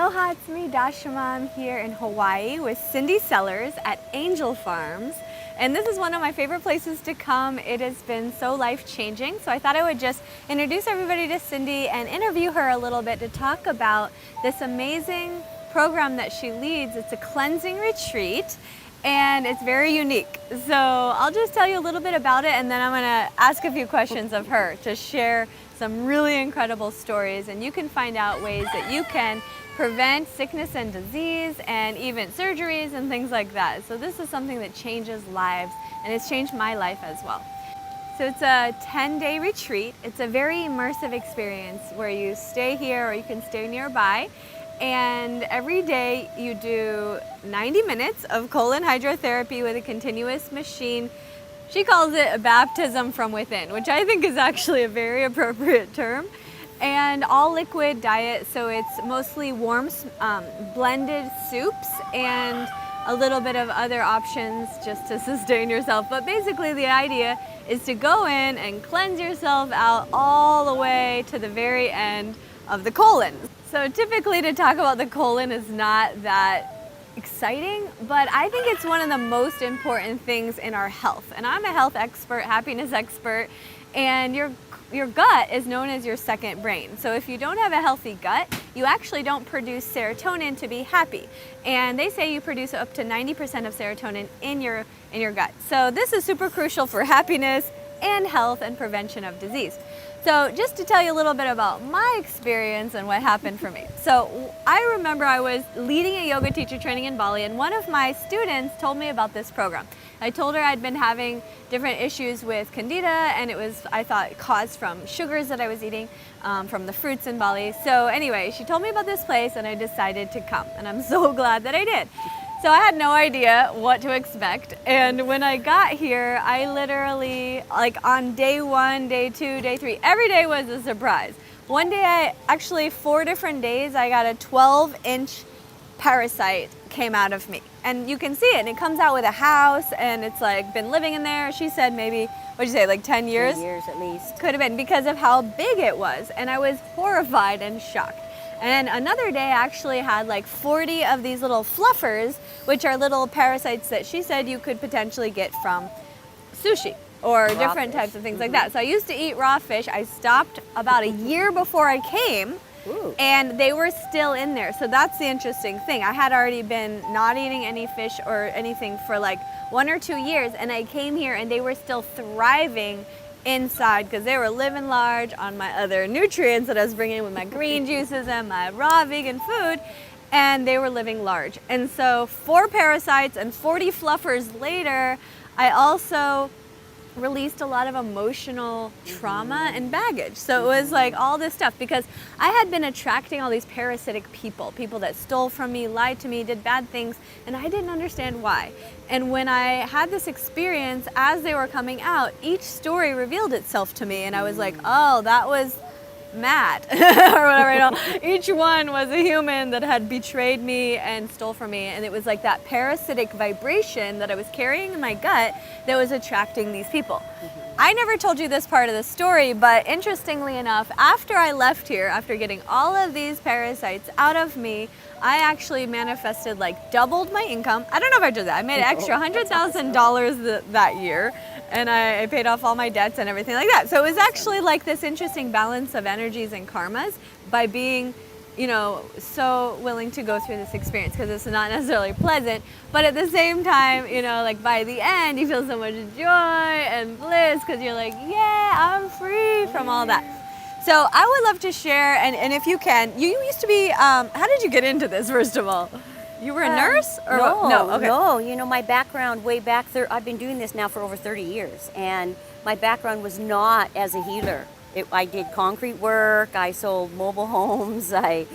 Aloha, it's me, Dashama. I'm here in Hawaii with Cindy Sellers at Angel Farms. And this is one of my favorite places to come. It has been so life-changing. So I thought I would just introduce everybody to Cindy and interview her a little bit to talk about this amazing program that she leads. It's a cleansing retreat and it's very unique. So I'll just tell you a little bit about it and then I'm gonna ask a few questions of her to share some really incredible stories, and you can find out ways that you can prevent sickness and disease and even surgeries and things like that. So this is something that changes lives, and it's changed my life as well. So it's a 10-day retreat. It's a very immersive experience where you stay here or you can stay nearby, and every day you do 90 minutes of colon hydrotherapy with a continuous machine. She calls it a baptism from within, which I think is actually a very appropriate term. And all liquid diet, so it's mostly warm blended soups and a little bit of other options just to sustain yourself. But basically the idea is to go in and cleanse yourself out all the way to the very end of the colon. So typically to talk about the colon is not that exciting, but I think it's one of the most important things in our health. And I'm a health expert, happiness expert, and your gut is known as your second brain. So if you don't have a healthy gut, you actually don't produce serotonin to be happy. And they say you produce up to 90% of serotonin in your gut. So this is super crucial for happiness and health and prevention of disease. So just to tell you a little bit about my experience and what happened for me. So I remember I was leading a yoga teacher training in Bali, and one of my students told me about this program. I told her I'd been having different issues with candida, and it was, I thought, caused from sugars that I was eating from the fruits in Bali. So anyway, she told me about this place and I decided to come, and I'm so glad that I did. So I had no idea what to expect, and when I got here, I literally, like on day 1, day 2, day 3, every day was a surprise. One day, actually 4 different days, I got a 12-inch parasite came out of me. And you can see it, and it comes out with a house, and it's like been living in there. She said maybe, what'd you say, like 10 years? 10 years at least. Could have been, because of how big it was, and I was horrified and shocked. And another day I actually had like 40 of these little fluffers, which are little parasites that she said you could potentially get from sushi or different types of things like that. So I used to eat raw fish. I stopped about a year before I came. Ooh. And they were still in there. So that's the interesting thing. I had already been not eating any fish or anything for like 1 or 2 years, and I came here and they were still thriving inside because they were living large on my other nutrients that I was bringing with my green juices and my raw vegan food, and they were living large. And so 4 parasites and 40 fluffers later, I also released a lot of emotional trauma and baggage. So it was like all this stuff because I had been attracting all these parasitic people that stole from me, lied to me, did bad things, and I didn't understand why. And when I had this experience, as they were coming out, each story revealed itself to me, and I was like, oh, that was Matt or whatever, you know. Each one was a human that had betrayed me and stole from me, and it was like that parasitic vibration that I was carrying in my gut that was attracting these people. I never told you this part of the story, but interestingly enough, after I left here, after getting all of these parasites out of me, I actually manifested, like doubled my income. I don't know if I did that. I made an extra $100,000 that year, and I paid off all my debts and everything like that. So it was actually like this interesting balance of energies and karmas by being, you know, so willing to go through this experience, because it's not necessarily pleasant, but at the same time, you know, like by the end you feel so much joy and bliss because you're like, yeah, I'm free from all that. So I would love to share, and if you can, you used to be, how did you get into this, first of all? You were a nurse? Or no, okay. No, you know, my background way back there, I've been doing this now for over 30 years, and my background was not as a healer. I did concrete work, I sold mobile homes, I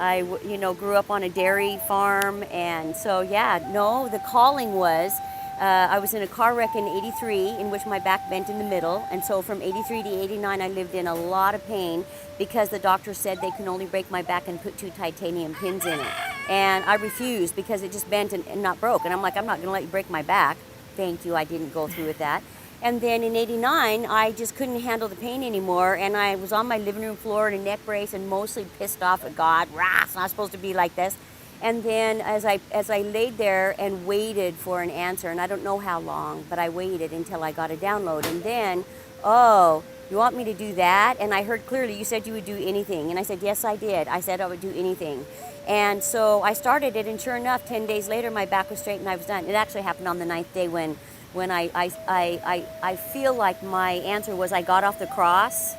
you know, grew up on a dairy farm, and so yeah, no, the calling was, I was in a car wreck in 83 in which my back bent in the middle, and so from 83 to 89 I lived in a lot of pain because the doctor said they can only break my back and put 2 titanium pins in it. And I refused because it just bent and not broke. And I'm like, I'm not gonna let you break my back. Thank you, I didn't go through with that. And then in '89, I just couldn't handle the pain anymore, and I was on my living room floor in a neck brace and mostly pissed off at God. Rah, it's not supposed to be like this. And then as I laid there and waited for an answer, and I don't know how long, but I waited until I got a download. And then, oh, you want me to do that? And I heard clearly, you said you would do anything. And I said, yes, I did. I said I would do anything. And so I started it, and sure enough, 10 days later, my back was straight and I was done. It actually happened on the 9th day when I feel like my answer was I got off the cross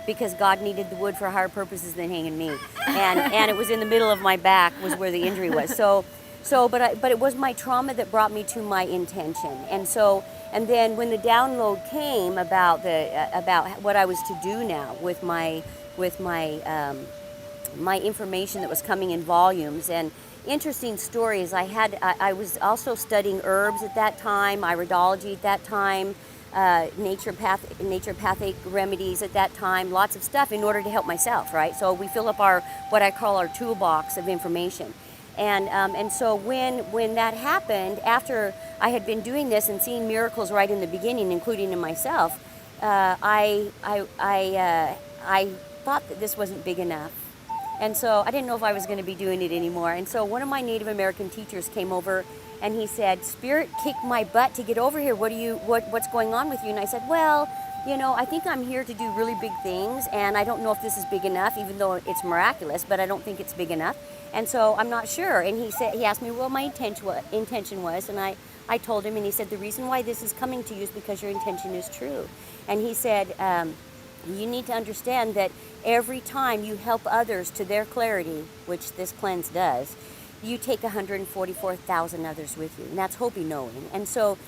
because God needed the wood for higher purposes than hanging me. And it was in the middle of my back was where the injury was. But it was my trauma that brought me to my intention. And then when the download came about what I was to do now with my information that was coming in volumes. And interesting stories, I was also studying herbs at that time, iridology at that time, naturopathic remedies at that time, lots of stuff in order to help myself, right? So we fill up what I call our toolbox of information. And so when that happened, after I had been doing this and seeing miracles right in the beginning, including in myself, I thought that this wasn't big enough. And so I didn't know if I was going to be doing it anymore. And so one of my Native American teachers came over and he said, Spirit kicked my butt to get over here. What's going on with you? And I said, well, I think I'm here to do really big things, and I don't know if this is big enough, even though it's miraculous, but I don't think it's big enough. And so I'm not sure. And he asked me what my intention was, and I told him, and he said, the reason why this is coming to you is because your intention is true. And he said, you need to understand that every time you help others to their clarity, which this cleanse does, you take 144,000 others with you. And that's Hopi knowing. And so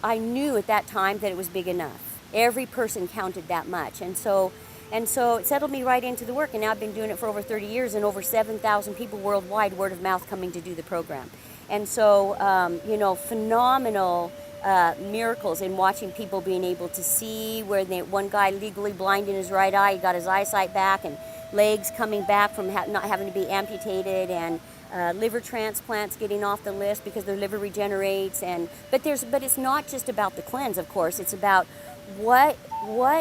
I knew at that time that it was big enough. Every person counted that much. And so it settled me right into the work. And now I've been doing it for over 30 years and over 7,000 people worldwide, word of mouth, coming to do the program. And so, phenomenal miracles in watching people being able to see, where one guy legally blind in his right eye, he got his eyesight back, and legs coming back from not having to be amputated, and liver transplants getting off the list because their liver regenerates. But it's not just about the cleanse, of course. It's about what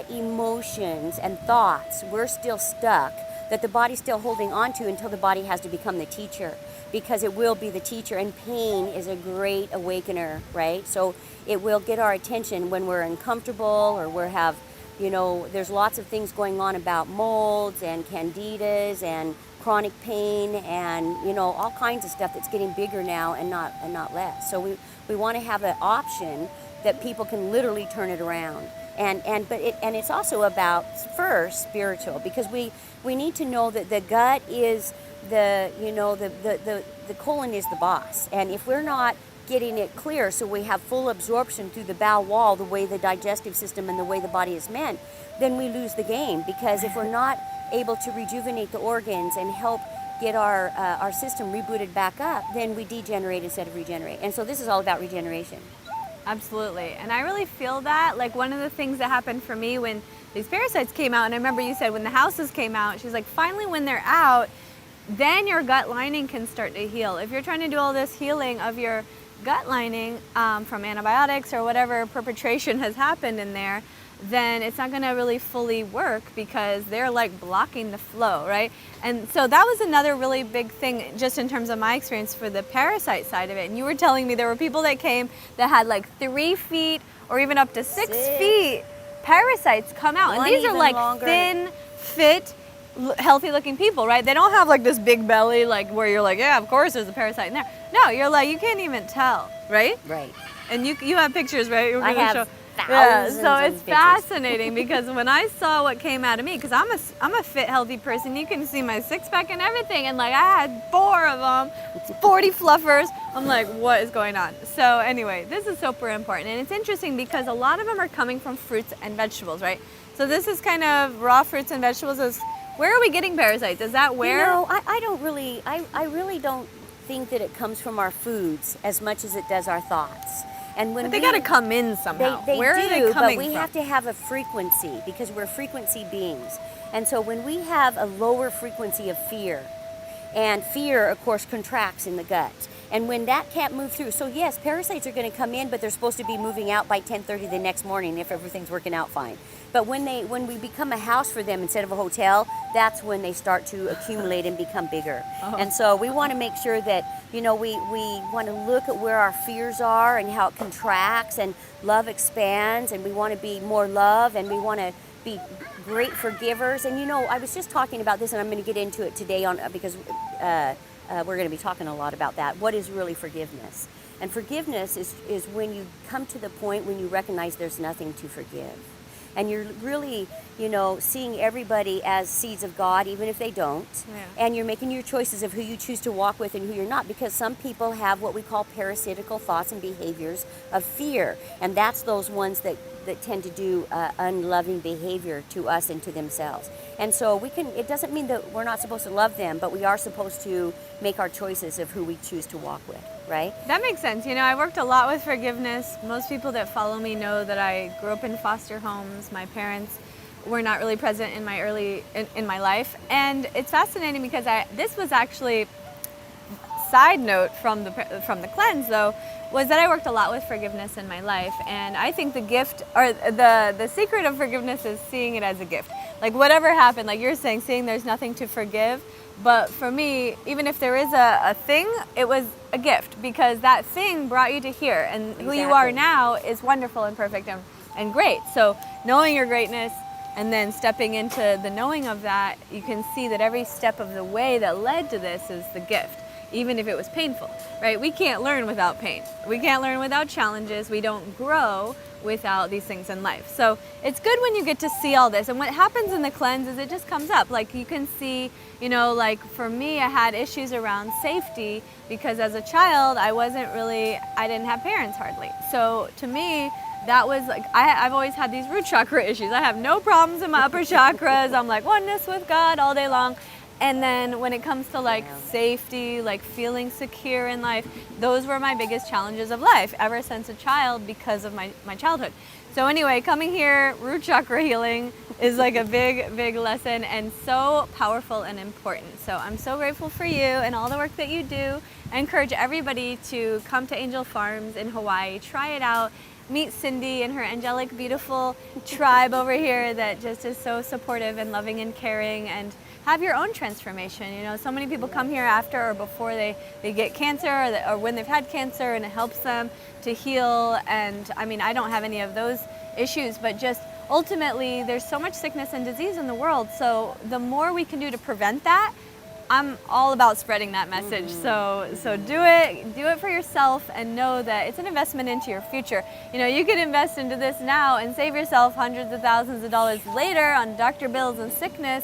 emotions and thoughts we're still stuck, that the body's still holding on to, until the body has to become the teacher, because it will be the teacher. And pain is a great awakener, right? So it will get our attention when we're uncomfortable, or there's lots of things going on about molds and candidas and chronic pain, and all kinds of stuff that's getting bigger now and not less. So we want to have an option that people can literally turn it around. And it's also about, first, spiritual, because we need to know that the gut is the colon is the boss. And if we're not getting it clear, so we have full absorption through the bowel wall, the way the digestive system and the way the body is meant, then we lose the game. Because if we're not able to rejuvenate the organs and help get our system rebooted back up, then we degenerate instead of regenerate. And so this is all about regeneration. Absolutely. And I really feel that. Like, one of the things that happened for me when these parasites came out, and I remember you said when the houses came out, she's like, finally when they're out, then your gut lining can start to heal. If you're trying to do all this healing of your gut lining from antibiotics or whatever perpetration has happened in there, then it's not going to really fully work, because they're like blocking the flow, right? And so that was another really big thing, just in terms of my experience for the parasite side of it. And you were telling me there were people that came that had like 3 feet or even up to 6 feet parasites come out. And these are like longer. Thin, fit, healthy looking people, right? They don't have like this big belly, like where you're like, yeah, of course there's a parasite in there. No, you're like, you can't even tell, right? Right. And you have pictures, right? I have thousands. Yeah, so it's fascinating, because when I saw what came out of me, because I'm a fit, healthy person, you can see my six pack and everything, and like I had 4 of them, 40 fluffers. I'm like, what is going on? So anyway, this is super important, and it's interesting because a lot of them are coming from fruits and vegetables, right? So this is kind of raw fruits and vegetables. Where are we getting parasites? Is that where? I really don't think that it comes from our foods as much as it does our thoughts. And when but they got to come in somehow. Where are they coming but we from? have to have a frequency, because we're frequency beings. And so when we have a lower frequency of fear, and fear, of course, contracts in the gut. And when that can't move through, so yes, parasites are going to come in, but they're supposed to be moving out by 10:30 the next morning if everything's working out fine. But when we become a house for them instead of a hotel, that's when they start to accumulate and become bigger. And so we want to make sure that, we want to look at where our fears are and how it contracts, and love expands, and we want to be more love, and we want to be great forgivers. And I was just talking about this, and I'm going to get into it today because we're going to be talking a lot about that. What is really forgiveness? And forgiveness is when you come to the point when you recognize there's nothing to forgive. And you're really, seeing everybody as seeds of God, even if they don't. Yeah. And you're making your choices of who you choose to walk with and who you're not, because some people have what we call parasitical thoughts and behaviors of fear. And that's those ones that tend to do unloving behavior to us and to themselves. And so it doesn't mean that we're not supposed to love them, but we are supposed to make our choices of who we choose to walk with, right? That makes sense. I worked a lot with forgiveness. Most people that follow me know that I grew up in foster homes. My parents were not really present in my life. And it's fascinating because this was actually, side note from the cleanse though, was that I worked a lot with forgiveness in my life. And I think the gift, or the secret of forgiveness, is seeing it as a gift. Like whatever happened, like you're saying, seeing there's nothing to forgive. But for me, even if there is a thing, it was a gift, because that thing brought you to here. And who you are now is wonderful and perfect and great. So knowing your greatness and then stepping into the knowing of that, you can see that every step of the way that led to this is the gift, even if it was painful, right? We can't learn without pain. We can't learn without challenges. We don't grow without these things in life. So it's good when you get to see all this. And what happens in the cleanse is it just comes up. Like you can see, like for me, I had issues around safety because as a child, I didn't have parents hardly. So to me, that was like, I've always had these root chakra issues. I have no problems in my upper chakras. I'm like oneness with God all day long. And then when it comes to like safety, like feeling secure in life, those were my biggest challenges of life ever since a child because of my childhood. So anyway, coming here, root chakra healing is like a big, big lesson and so powerful and important. So I'm so grateful for you and all the work that you do. I encourage everybody to come to Angel Farms in Hawaii, try it out. Meet Cindy and her angelic, beautiful tribe over here that just is so supportive and loving and caring, and have your own transformation. So many people come here after or before they get cancer or when they've had cancer, and it helps them to heal. And I mean, I don't have any of those issues, but just ultimately there's so much sickness and disease in the world. So the more we can do to prevent that, I'm all about spreading that message. So do it for yourself, and know that it's an investment into your future. You could invest into this now and save yourself hundreds of thousands of dollars later on doctor bills and sickness.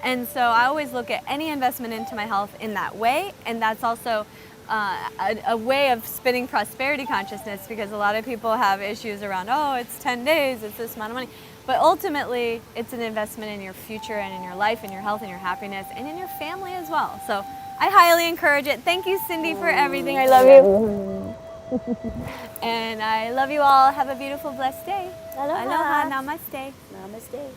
And so I always look at any investment into my health in that way. And that's also a way of spinning prosperity consciousness, because a lot of people have issues around, it's 10 days, it's this amount of money. But ultimately, it's an investment in your future and in your life and your health and your happiness and in your family as well. So I highly encourage it. Thank you, Cindy, for everything. I love you. And I love you all. Have a beautiful, blessed day. Aloha. Aloha. Namaste. Namaste.